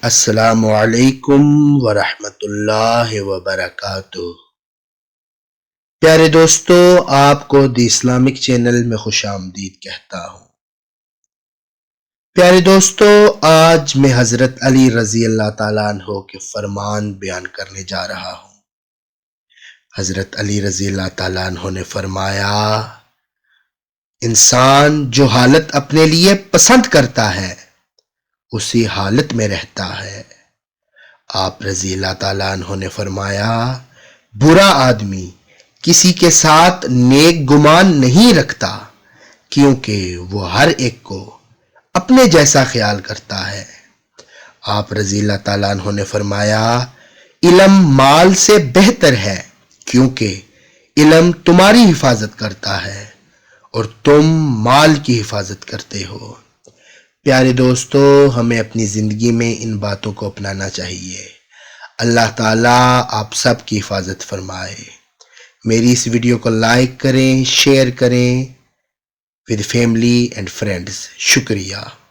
السلام علیکم ورحمۃ اللہ وبرکاتہ۔ پیارے دوستو، آپ کو دی اسلامک چینل میں خوش آمدید کہتا ہوں۔ پیارے دوستو، آج میں حضرت علی رضی اللہ تعالیٰ عنہ کے فرمان بیان کرنے جا رہا ہوں۔ حضرت علی رضی اللہ تعالیٰ عنہ نے فرمایا، انسان جو حالت اپنے لیے پسند کرتا ہے اسی حالت میں رہتا ہے۔ آپ رضی اللہ تعالیٰ عنہ نے فرمایا، برا آدمی کسی کے ساتھ نیک گمان نہیں رکھتا کیونکہ وہ ہر ایک کو اپنے جیسا خیال کرتا ہے۔ آپ رضی اللہ تعالیٰ عنہ نے فرمایا، علم مال سے بہتر ہے کیونکہ علم تمہاری حفاظت کرتا ہے اور تم مال کی حفاظت کرتے ہو۔ پیارے دوستو، ہمیں اپنی زندگی میں ان باتوں کو اپنانا چاہیے۔ اللہ تعالیٰ آپ سب کی حفاظت فرمائے۔ میری اس ویڈیو کو لائک کریں، شیئر کریں with family and friends۔ شکریہ۔